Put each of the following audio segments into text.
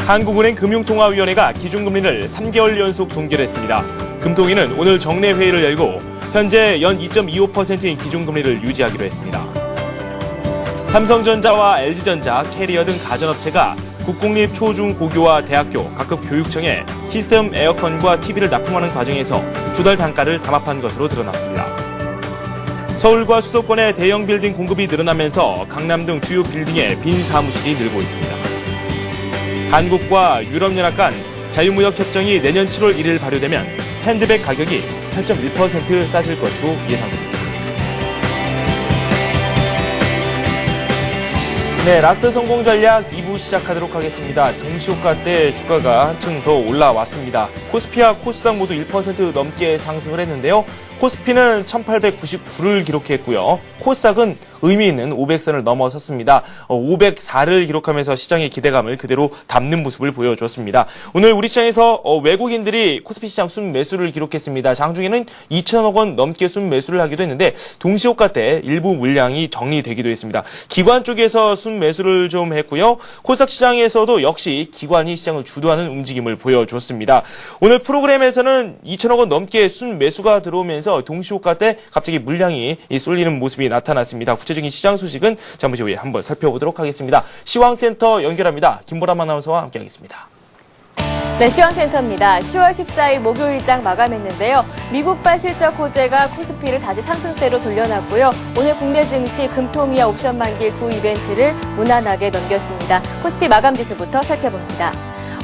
한국은행 금융통화위원회가 기준금리를 3개월 연속 동결했습니다. 금통위는 오늘 정례 회의를 열고 현재 연 2.25%인 기준금리를 유지하기로 했습니다. 삼성전자와 LG전자, 캐리어 등 가전업체가 국공립 초중고교와 대학교, 각급 교육청에 시스템 에어컨과 TV를 납품하는 과정에서 조달 단가를 담합한 것으로 드러났습니다. 서울과 수도권의 대형 빌딩 공급이 늘어나면서 강남 등 주요 빌딩에 빈 사무실이 늘고 있습니다. 한국과 유럽연합 간 자유무역 협정이 내년 7월 1일 발효되면 핸드백 가격이 8.1% 싸질 것으로 예상됩니다. 네, 라스트 성공 전략 2부 시작하도록 하겠습니다. 동시효과 때 주가가 한층 더 올라왔습니다. 코스피와 코스닥 모두 1% 넘게 상승을 했는데요. 코스피는 1899를 기록했고요. 코스닥은 의미 있는 500선을 넘어섰습니다. 504를 기록하면서 시장의 기대감을 그대로 담는 모습을 보여줬습니다. 오늘 우리 시장에서 외국인들이 코스피 시장 순매수를 기록했습니다. 장중에는 2천억 원 넘게 순매수를 하기도 했는데 동시효과 때 일부 물량이 정리되기도 했습니다. 기관 쪽에서 순매수를 좀 했고요. 코스닥 시장에서도 역시 기관이 시장을 주도하는 움직임을 보여줬습니다. 오늘 프로그램에서는 2천억 원 넘게 순매수가 들어오면서 동시효과 때 갑자기 물량이 쏠리는 모습이 나타났습니다. 구체적인 시장 소식은 잠시 후에 한번 살펴보도록 하겠습니다. 시황센터 연결합니다. 김보람 아나운서와 함께하겠습니다. 네, 시황센터입니다. 10월 14일 목요일장 마감했는데요. 미국발 실적 호재가 코스피를 다시 상승세로 돌려놨고요. 오늘 국내 증시 금통위와 옵션 만기 두 이벤트를 무난하게 넘겼습니다. 코스피 마감 지수부터 살펴봅니다.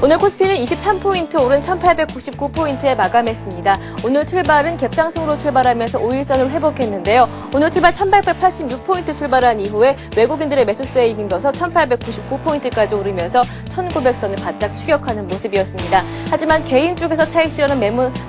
오늘 코스피는 23포인트 오른 1899포인트에 마감했습니다. 오늘 출발은 갭상승으로 출발하면서 5일선을 회복했는데요. 오늘 출발 1886포인트 출발한 이후에 외국인들의 매수세에 힘입어서 1899포인트까지 오르면서 1900선을 바짝 추격하는 모습이었습니다. 하지만 개인 쪽에서 차익 실현은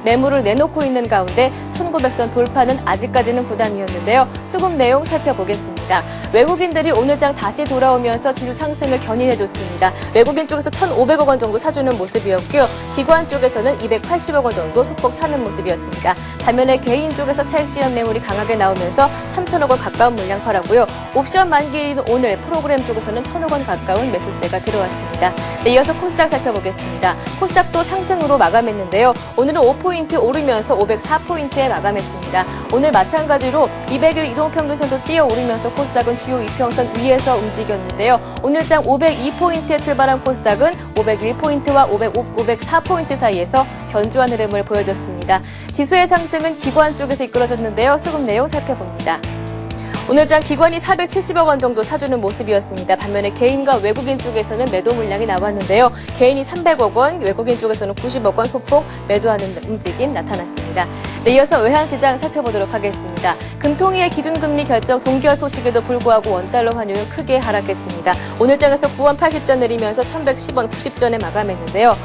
매물을 내놓고 있는 가운데 1900선 돌파는 아직까지는 부담이었는데요. 수급 내용 살펴보겠습니다. 외국인들이 오늘 장 다시 돌아오면서 지수 상승을 견인해줬습니다. 외국인 쪽에서 1,500억 원 정도 사주는 모습이었고요. 기관 쪽에서는 280억 원 정도 소폭 사는 모습이었습니다. 반면에 개인 쪽에서 차익 실현 매물이 강하게 나오면서 3천억 원 가까운 물량 팔았고요. 옵션 만기인 오늘 프로그램 쪽에서는 1,000억 원 가까운 매수세가 들어왔습니다. 네, 이어서 코스닥 살펴보겠습니다. 코스닥도 상승으로 마감했는데요. 오늘은 5포인트 오르면서 504포인트에 마감했습니다. 오늘 마찬가지로 200일 이동평균선도 뛰어오르면서 코스닥은 주요 이평선 위에서 움직였는데요. 오늘 장 502포인트에 출발한 코스닥은 501포인트와 504포인트 사이에서 견조한 흐름을 보여줬습니다. 지수의 상승은 기관 쪽에서 이끌어졌는데요. 수급 내용 살펴봅니다. 오늘 장 기관이 470억 원 정도 사주는 모습이었습니다. 반면에 개인과 외국인 쪽에서는 매도 물량이 나왔는데요. 개인이 300억 원, 외국인 쪽에서는 90억 원 소폭 매도하는 움직임 나타났습니다. 네, 이어서 외환시장 살펴보도록 하겠습니다. 금통위의 기준금리 결정 동결 소식에도 불구하고 원달러 환율은 크게 하락했습니다. 오늘 장에서 9원 80전 내리면서 1110원 90전에 마감했는데요.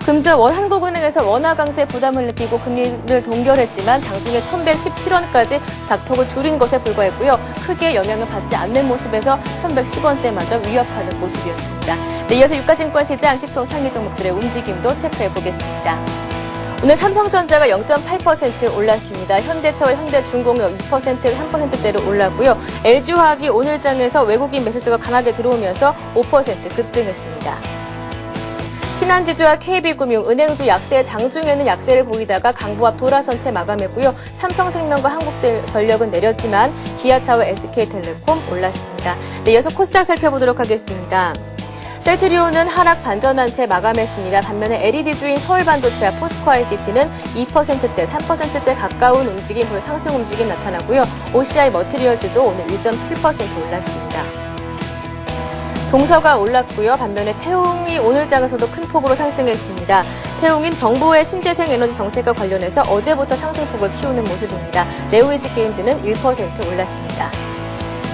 금전 한국은행에서 원화 강세 부담을 느끼고 금리를 동결했지만 장중에 1117원까지 닥폭을 줄인 것에 불과했고요. 크게 영향을 받지 않는 모습에서 1110원대마저 위협하는 모습이었습니다. 네, 이어서 유가증권 시장 시총 상위 종목들의 움직임도 체크해 보겠습니다. 오늘 삼성전자가 0.8% 올랐습니다. 현대차와 현대중공업 2%, 3%대로 올랐고요. LG화학이 오늘 장에서 외국인 매수세가 강하게 들어오면서 5% 급등했습니다. 신한지주와 KB금융, 은행주 약세 장중에는 약세를 보이다가 강보합 돌아선 채 마감했고요. 삼성생명과 한국전력은 내렸지만 기아차와 SK텔레콤 올랐습니다. 네, 이어서 코스닥 살펴보도록 하겠습니다. 셀트리온은 하락 반전한 채 마감했습니다. 반면에 LED주인 서울반도체와 포스코 ICT는 2%대, 3%대 가까운 움직임, 상승 움직임 나타나고요. OCI 머티리얼주도 오늘 1.7% 올랐습니다. 동서가 올랐고요. 반면에 태웅이 오늘 장에서도 큰 폭으로 상승했습니다. 태웅인 정부의 신재생 에너지 정책과 관련해서 어제부터 상승폭을 키우는 모습입니다. 네오이지 게임즈는 1% 올랐습니다.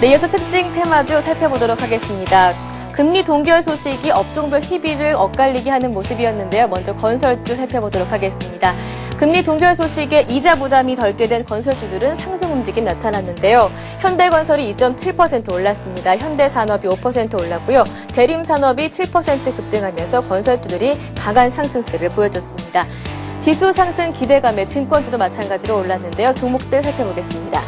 네, 이어서 특징 테마주 살펴보도록 하겠습니다. 금리 동결 소식이 업종별 희비를 엇갈리게 하는 모습이었는데요. 먼저 건설주 살펴보도록 하겠습니다. 금리 동결 소식에 이자 부담이 덜게 된 건설주들은 상승 움직임 나타났는데요. 현대건설이 2.7% 올랐습니다. 현대산업이 5% 올랐고요. 대림산업이 7% 급등하면서 건설주들이 강한 상승세를 보여줬습니다. 지수 상승 기대감에 증권주도 마찬가지로 올랐는데요. 종목들 살펴보겠습니다.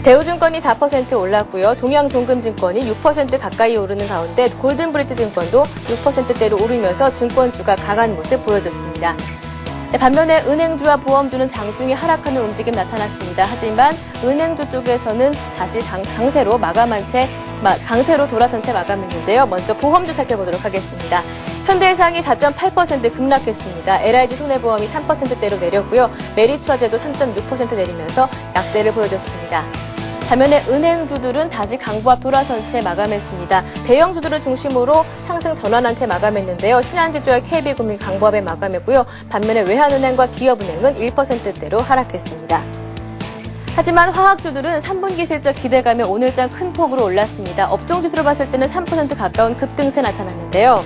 대우증권이 4% 올랐고요. 동양종금증권이 6% 가까이 오르는 가운데 골든브릿지증권도 6%대로 오르면서 증권주가 강한 모습 보여줬습니다. 반면에 은행주와 보험주는 장중에 하락하는 움직임 나타났습니다. 하지만 은행주 쪽에서는 다시 강세로 강세로 돌아선 채 마감했는데요. 먼저 보험주 살펴보도록 하겠습니다. 현대해상이 4.8% 급락했습니다. LIG 손해보험이 3%대로 내렸고요. 메리츠화재도 3.6% 내리면서 약세를 보여줬습니다. 반면에 은행주들은 다시 강보합 돌아선 채 마감했습니다. 대형주들을 중심으로 상승 전환한 채 마감했는데요. 신한지주와 KB금융이 강보합에 마감했고요. 반면에 외환은행과 기업은행은 1%대로 하락했습니다. 하지만 화학주들은 3분기 실적 기대감에 오늘장 큰 폭으로 올랐습니다. 업종지수로 봤을 때는 3% 가까운 급등세 나타났는데요.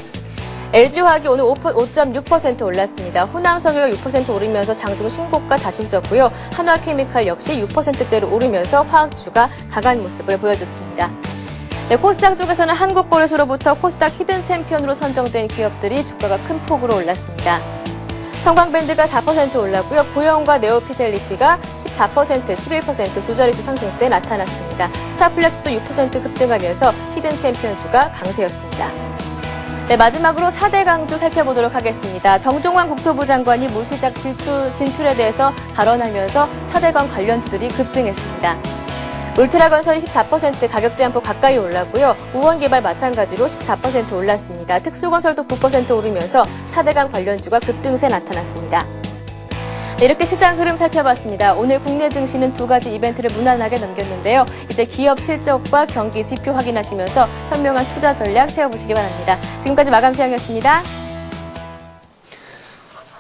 LG화학이 오늘 5.6% 올랐습니다. 호남석유가 6% 오르면서 장중 신고가 다시 썼고요. 한화케미칼 역시 6%대로 오르면서 화학주가 강한 모습을 보여줬습니다. 네, 코스닥 쪽에서는 한국거래소로부터 코스닥 히든 챔피언으로 선정된 기업들이 주가가 큰 폭으로 올랐습니다. 성광밴드가 4% 올랐고요. 고영과 네오피델리티가 14%, 11% 두 자릿수 상승세 나타났습니다. 스타플렉스도 6% 급등하면서 히든 챔피언주가 강세였습니다. 네, 마지막으로 4대 강주 살펴보도록 하겠습니다. 정종환 국토부 장관이 무시작 진출에 대해서 발언하면서 4대강 관련주들이 급등했습니다. 울트라건설이 14% 가격 제한폭 가까이 올랐고요. 우원개발 마찬가지로 14% 올랐습니다. 특수건설도 9% 오르면서 4대강 관련주가 급등세 나타났습니다. 네, 이렇게 시장 흐름 살펴봤습니다. 오늘 국내 증시는 두 가지 이벤트를 무난하게 넘겼는데요. 이제 기업 실적과 경기 지표 확인하시면서 현명한 투자 전략 세워보시기 바랍니다. 지금까지 마감 시황이었습니다.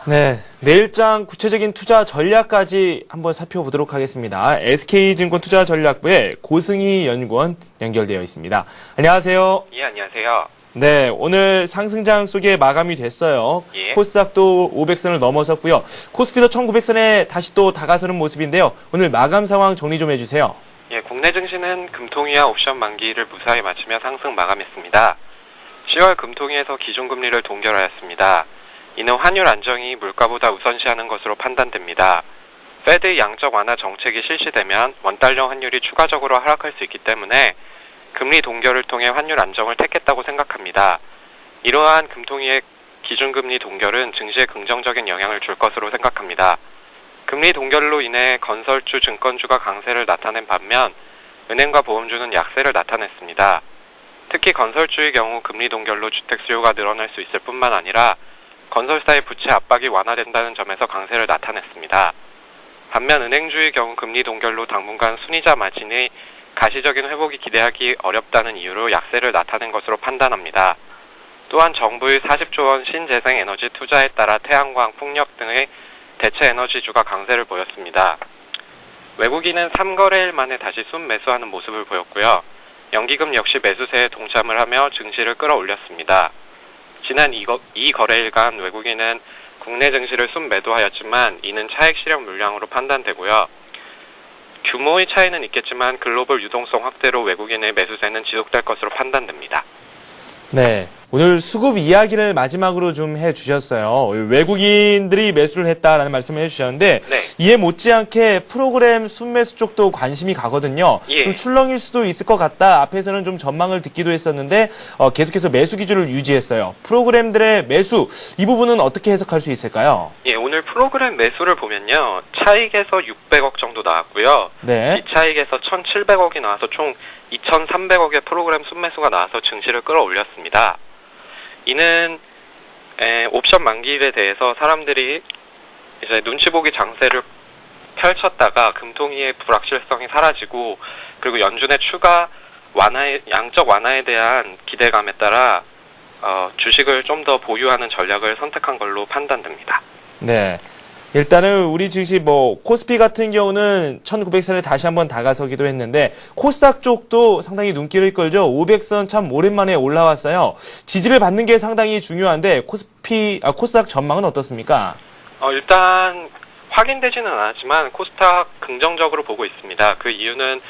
네, 내일장 구체적인 투자 전략까지 한번 살펴보도록 하겠습니다. SK증권 투자전략부의 고승희 연구원 연결되어 있습니다. 안녕하세요. 예, 안녕하세요. 네, 오늘 상승장 속에 마감이 됐어요. 예. 코스닥도 500선을 넘어섰고요. 코스피도 1900선에 다시 또 다가서는 모습인데요. 오늘 마감 상황 정리 좀 해주세요. 예, 국내 증시는 금통위와 옵션 만기를 무사히 마치며 상승 마감했습니다. 10월 금통위에서 기준금리를 동결하였습니다. 이는 환율 안정이 물가보다 우선시하는 것으로 판단됩니다. 페드의 양적 완화 정책이 실시되면 원달러 환율이 추가적으로 하락할 수 있기 때문에 금리 동결을 통해 환율 안정을 택했다고 생각합니다. 이러한 금통위의 기준금리 동결은 증시에 긍정적인 영향을 줄 것으로 생각합니다. 금리 동결로 인해 건설주, 증권주가 강세를 나타낸 반면 은행과 보험주는 약세를 나타냈습니다. 특히 건설주의 경우 금리 동결로 주택 수요가 늘어날 수 있을 뿐만 아니라 건설사의 부채 압박이 완화된다는 점에서 강세를 나타냈습니다. 반면 은행주의 경우 금리 동결로 당분간 순이자 마진의 가시적인 회복이 기대하기 어렵다는 이유로 약세를 나타낸 것으로 판단합니다. 또한 정부의 40조 원 신재생 에너지 투자에 따라 태양광, 풍력 등의 대체 에너지주가 강세를 보였습니다. 외국인은 3거래일 만에 다시 순매수하는 모습을 보였고요. 연기금 역시 매수세에 동참을 하며 증시를 끌어올렸습니다. 지난 2거래일간 외국인은 국내 증시를 순매도하였지만 이는 차익 실현 물량으로 판단되고요. 규모의 차이는 있겠지만 글로벌 유동성 확대로 외국인의 매수세는 지속될 것으로 판단됩니다. 네, 오늘 수급 이야기를 마지막으로 좀 해주셨어요. 외국인들이 매수를 했다라는 말씀을 해주셨는데 네. 이에 못지않게 프로그램 순매수 쪽도 관심이 가거든요. 예. 좀 출렁일 수도 있을 것 같다. 앞에서는 좀 전망을 듣기도 했었는데 계속해서 매수 기준을 유지했어요. 프로그램들의 매수, 이 부분은 어떻게 해석할 수 있을까요? 예, 오늘 프로그램 매수를 보면요. 차익에서 600억 정도 나왔고요. 네. 비차익에서 1,700억이 나와서 총 2,300억의 프로그램 순매수가 나와서 증시를 끌어올렸습니다. 이는 옵션 만기일에 대해서 사람들이 이제 눈치 보기 장세를 펼쳤다가 금통위의 불확실성이 사라지고 그리고 연준의 추가 양적 완화에 대한 기대감에 따라 주식을 좀 더 보유하는 전략을 선택한 걸로 판단됩니다. 네. 일단은 우리 증시 코스피 같은 경우는 1900선에 다시 한번 다가서기도 했는데 코스닥 쪽도 상당히 눈길을 끌죠. 500선 참 오랜만에 올라왔어요. 지지를 받는 게 상당히 중요한데 코스닥 전망은 어떻습니까? 일단 확인되지는 않았지만 코스닥 긍정적으로 보고 있습니다. 그 이유는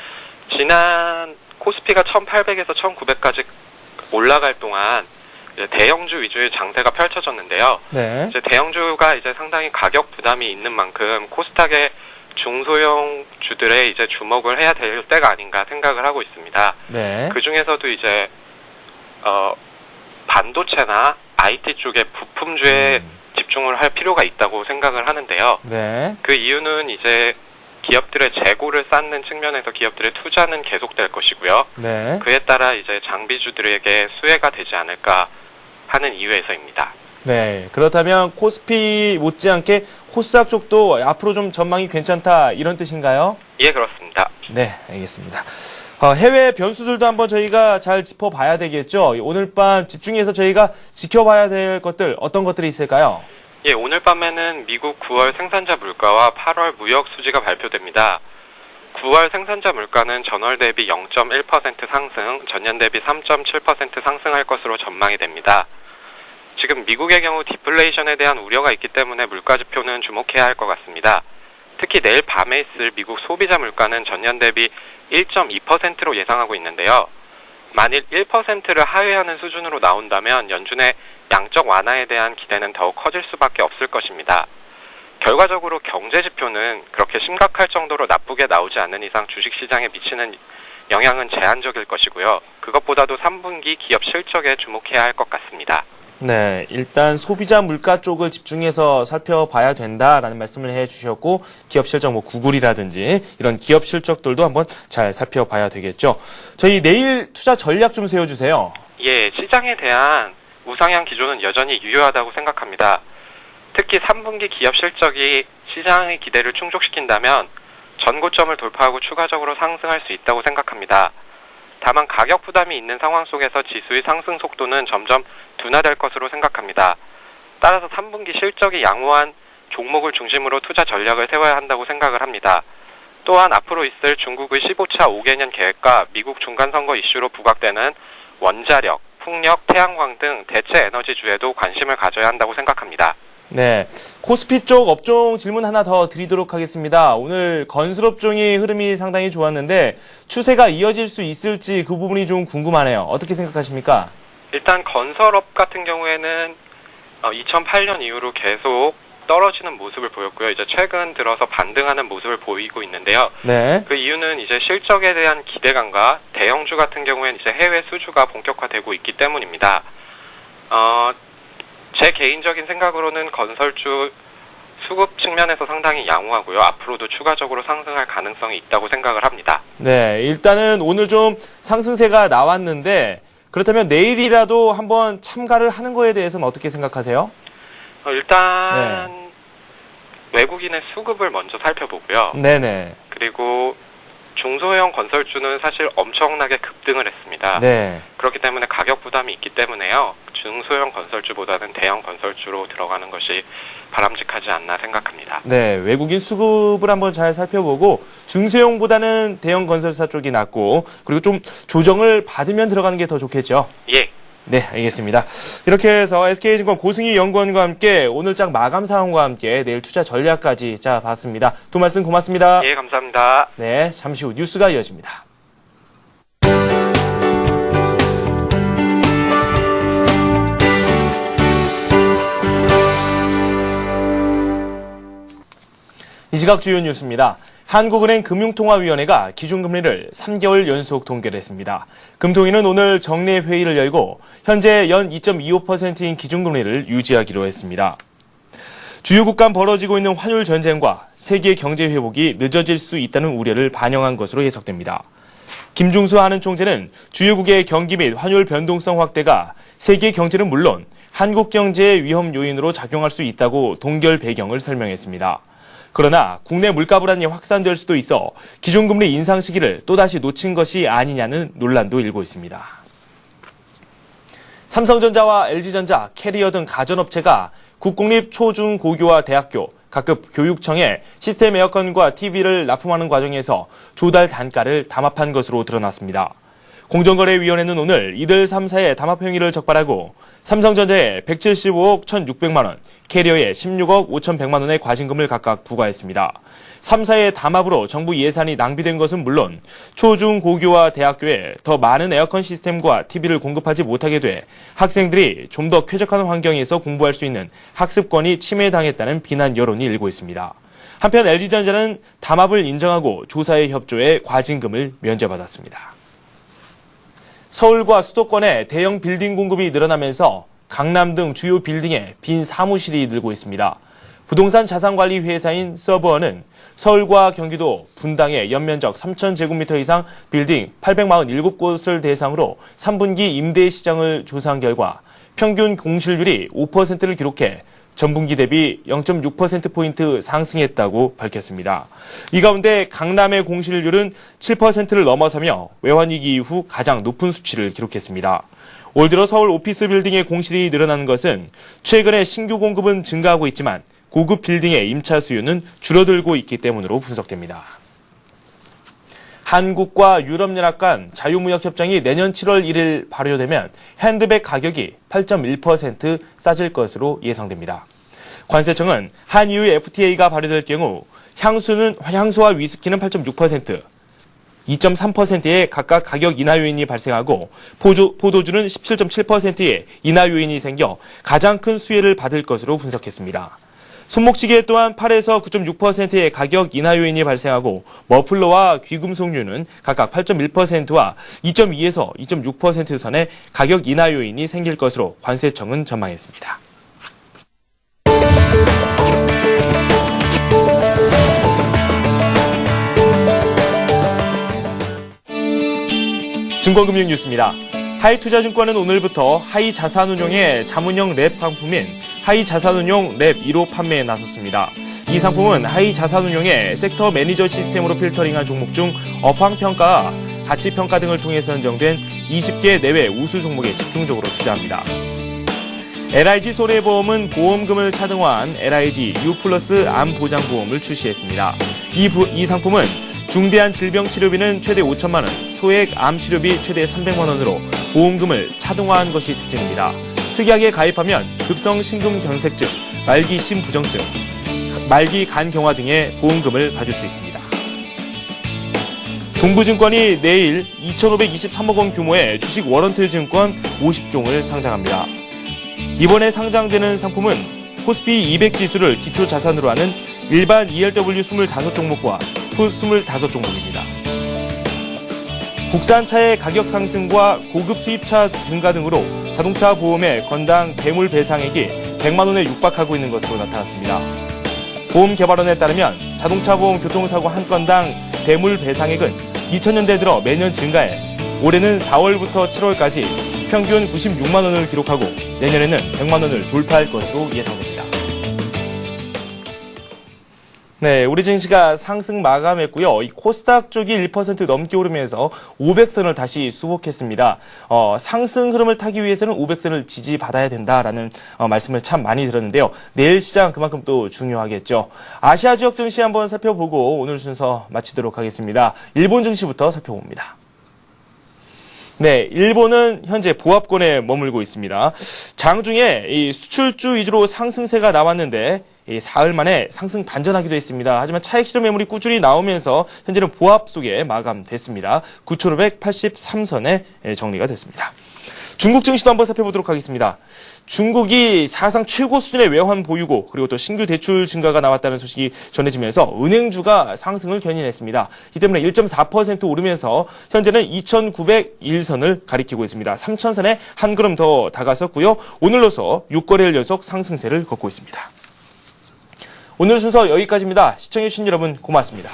지난 코스피가 1800에서 1900까지 올라갈 동안 대형주 위주의 장세가 펼쳐졌는데요. 네. 이제 대형주가 이제 상당히 가격 부담이 있는 만큼 코스닥의 중소형 주들의 이제 주목을 해야 될 때가 아닌가 생각을 하고 있습니다. 네. 그 중에서도 이제 반도체나 IT 쪽의 부품주에 집중을 할 필요가 있다고 생각을 하는데요. 네. 그 이유는 이제 기업들의 재고를 쌓는 측면에서 기업들의 투자는 계속될 것이고요. 네. 그에 따라 이제 장비주들에게 수혜가 되지 않을까 하는 이유에서입니다. 네. 그렇다면 코스피 못지않게 코스닥 쪽도 앞으로 좀 전망이 괜찮다 이런 뜻인가요? 예, 그렇습니다. 네, 알겠습니다. 해외 변수들도 한번 저희가 잘 짚어봐야 되겠죠. 오늘 밤 집중해서 저희가 지켜봐야 될 것들 어떤 것들이 있을까요? 예, 오늘 밤에는 미국 9월 생산자 물가와 8월 무역 수지가 발표됩니다. 9월 생산자 물가는 전월 대비 0.1% 상승, 전년 대비 3.7% 상승할 것으로 전망이 됩니다. 지금 미국의 경우 디플레이션에 대한 우려가 있기 때문에 물가 지표는 주목해야 할 것 같습니다. 특히 내일 밤에 있을 미국 소비자 물가는 전년 대비 1.2%로 예상하고 있는데요. 만일 1%를 하회하는 수준으로 나온다면 연준의 양적 완화에 대한 기대는 더욱 커질 수밖에 없을 것입니다. 결과적으로 경제 지표는 그렇게 심각할 정도로 나쁘게 나오지 않는 이상 주식시장에 미치는 영향은 제한적일 것이고요. 그것보다도 3분기 기업 실적에 주목해야 할 것 같습니다. 네, 일단 소비자 물가 쪽을 집중해서 살펴봐야 된다라는 말씀을 해주셨고 기업 실적 뭐 구글이라든지 이런 기업 실적들도 한번 잘 살펴봐야 되겠죠. 저희 내일 투자 전략 좀 세워주세요. 예, 시장에 대한 우상향 기조는 여전히 유효하다고 생각합니다. 특히 3분기 기업 실적이 시장의 기대를 충족시킨다면 전고점을 돌파하고 추가적으로 상승할 수 있다고 생각합니다. 다만 가격 부담이 있는 상황 속에서 지수의 상승 속도는 점점 둔화될 것으로 생각합니다. 따라서 3분기 실적이 양호한 종목을 중심으로 투자 전략을 세워야 한다고 생각을 합니다. 또한 앞으로 있을 중국의 15차 5개년 계획과 미국 중간선거 이슈로 부각되는 원자력, 풍력, 태양광 등 대체 에너지주에도 관심을 가져야 한다고 생각합니다. 네, 코스피 쪽 업종 질문 하나 더 드리도록 하겠습니다. 오늘 건설업종의 흐름이 상당히 좋았는데 추세가 이어질 수 있을지 그 부분이 좀 궁금하네요. 어떻게 생각하십니까? 일단 건설업 같은 경우에는 2008년 이후로 계속 떨어지는 모습을 보였고요. 이제 최근 들어서 반등하는 모습을 보이고 있는데요. 네. 그 이유는 이제 실적에 대한 기대감과 대형주 같은 경우에는 이제 해외 수주가 본격화되고 있기 때문입니다. 제 개인적인 생각으로는 건설주 수급 측면에서 상당히 양호하고요. 앞으로도 추가적으로 상승할 가능성이 있다고 생각을 합니다. 네, 일단은 오늘 좀 상승세가 나왔는데 그렇다면 내일이라도 한번 참가를 하는 거에 대해서는 어떻게 생각하세요? 일단 외국인의 수급을 먼저 살펴보고요. 네네. 그리고 중소형 건설주는 사실 엄청나게 급등을 했습니다. 네. 그렇기 때문에 가격 부담이 있기 때문에요. 중소형 건설주보다는 대형 건설주로 들어가는 것이 바람직하지 않나 생각합니다. 네, 외국인 수급을 한번 잘 살펴보고 중소형보다는 대형 건설사 쪽이 낫고 그리고 좀 조정을 받으면 들어가는 게 더 좋겠죠? 예. 네, 알겠습니다. 이렇게 해서 SK증권 고승희 연구원과 함께 오늘장 마감 사항과 함께 내일 투자 전략까지 짜봤습니다. 두 말씀 고맙습니다. 예, 감사합니다. 네, 잠시 후 뉴스가 이어집니다. 이 시각 주요 뉴스입니다. 한국은행 금융통화위원회가 기준금리를 3개월 연속 동결했습니다. 금통위는 오늘 정례 회의를 열고 현재 연 2.25%인 기준금리를 유지하기로 했습니다. 주요국 간 벌어지고 있는 환율 전쟁과 세계 경제 회복이 늦어질 수 있다는 우려를 반영한 것으로 해석됩니다. 김중수 한은 총재는 주요국의 경기 및 환율 변동성 확대가 세계 경제는 물론 한국 경제의 위험 요인으로 작용할 수 있다고 동결 배경을 설명했습니다. 그러나 국내 물가 불안이 확산될 수도 있어 기준금리 인상 시기를 또다시 놓친 것이 아니냐는 논란도 일고 있습니다. 삼성전자와 LG전자, 캐리어 등 가전업체가 국공립 초중고교와 대학교, 각급 교육청에 시스템 에어컨과 TV를 납품하는 과정에서 조달 단가를 담합한 것으로 드러났습니다. 공정거래위원회는 오늘 이들 3사의 담합 행위를 적발하고 삼성전자에 175억 1,600만 원, 캐리어에 16억 5,100만 원의 과징금을 각각 부과했습니다. 3사의 담합으로 정부 예산이 낭비된 것은 물론 초중고교와 대학교에 더 많은 에어컨 시스템과 TV를 공급하지 못하게 돼 학생들이 좀 더 쾌적한 환경에서 공부할 수 있는 학습권이 침해당했다는 비난 여론이 일고 있습니다. 한편 LG전자는 담합을 인정하고 조사에 협조해 과징금을 면제받았습니다. 서울과 수도권에 대형 빌딩 공급이 늘어나면서 강남 등 주요 빌딩에 빈 사무실이 늘고 있습니다. 부동산 자산관리 회사인 서브원은 서울과 경기도 분당의 연면적 3,000제곱미터 이상 빌딩 847곳을 대상으로 3분기 임대 시장을 조사한 결과 평균 공실률이 5%를 기록해 전분기 대비 0.6%포인트 상승했다고 밝혔습니다. 이 가운데 강남의 공실률은 7%를 넘어서며 외환위기 이후 가장 높은 수치를 기록했습니다. 올 들어 서울 오피스 빌딩의 공실이 늘어나는 것은 최근에 신규 공급은 증가하고 있지만 고급 빌딩의 임차 수요는 줄어들고 있기 때문으로 분석됩니다. 한국과 유럽연합 간 자유무역협정이 내년 7월 1일 발효되면 핸드백 가격이 8.1% 싸질 것으로 예상됩니다. 관세청은 한EU FTA가 발효될 경우 향수와 위스키는 8.6%, 2.3%의 각각 가격 인하 요인이 발생하고 포도주는 17.7%의 인하 요인이 생겨 가장 큰 수혜를 받을 것으로 분석했습니다. 손목시계 또한 8에서 9.6%의 가격 인하 요인이 발생하고 머플러와 귀금속류는 각각 8.1%와 2.2에서 2.6% 선의 가격 인하 요인이 생길 것으로 관세청은 전망했습니다. 증권금융 뉴스입니다. 하이투자증권은 오늘부터 하이자산운용의 자문형 랩 상품인 하이자산운용 랩 1호 판매에 나섰습니다. 이 상품은 하이자산운용의 섹터 매니저 시스템으로 필터링한 종목 중 업황평가와 가치평가 등을 통해 선정된 20개 내외 우수 종목에 집중적으로 투자합니다. LIG 손해보험은 보험금을 차등화한 LIG U+ 암보장보험을 출시했습니다. 이 상품은 중대한 질병 치료비는 최대 5천만 원, 소액 암 치료비 최대 300만 원으로 보험금을 차등화한 것이 특징입니다. 특이하게 가입하면 급성 심근경색증, 말기 심부정증, 말기 간경화 등의 보험금을 받을 수 있습니다. 동부증권이 내일 2,523억 원 규모의 주식 워런트 증권 50종을 상장합니다. 이번에 상장되는 상품은 코스피 200 지수를 기초자산으로 하는 일반 ELW 25종목과 풋 25종목입니다. 국산차의 가격 상승과 고급 수입차 증가 등으로 자동차 보험의 건당 대물 배상액이 100만 원에 육박하고 있는 것으로 나타났습니다. 보험개발원에 따르면 자동차 보험 교통사고 한 건당 대물 배상액은 2000년대 들어 매년 증가해 올해는 4월부터 7월까지 평균 96만 원을 기록하고 내년에는 100만 원을 돌파할 것으로 예상됩니다. 네, 우리 증시가 상승 마감했고요. 이 코스닥 쪽이 1% 넘게 오르면서 500선을 다시 수복했습니다. 상승 흐름을 타기 위해서는 500선을 지지받아야 된다라는 말씀을 참 많이 들었는데요. 내일 시장 그만큼 또 중요하겠죠. 아시아 지역 증시 한번 살펴보고 오늘 순서 마치도록 하겠습니다. 일본 증시부터 살펴봅니다. 네, 일본은 현재 보합권에 머물고 있습니다. 장중에 이 수출주 위주로 상승세가 나왔는데 사흘 만에 상승 반전하기도 했습니다. 하지만 차익 실현 매물이 꾸준히 나오면서 현재는 보합 속에 마감됐습니다. 9,583선에 정리가 됐습니다. 중국 증시도 한번 살펴보도록 하겠습니다. 중국이 사상 최고 수준의 외환 보유고 그리고 또 신규 대출 증가가 나왔다는 소식이 전해지면서 은행주가 상승을 견인했습니다. 이 때문에 1.4% 오르면서 현재는 2,901선을 가리키고 있습니다. 3,000선에 한 걸음 더 다가섰고요. 오늘로서 6거래일 연속 상승세를 걷고 있습니다. 오늘 순서 여기까지입니다. 시청해주신 여러분 고맙습니다.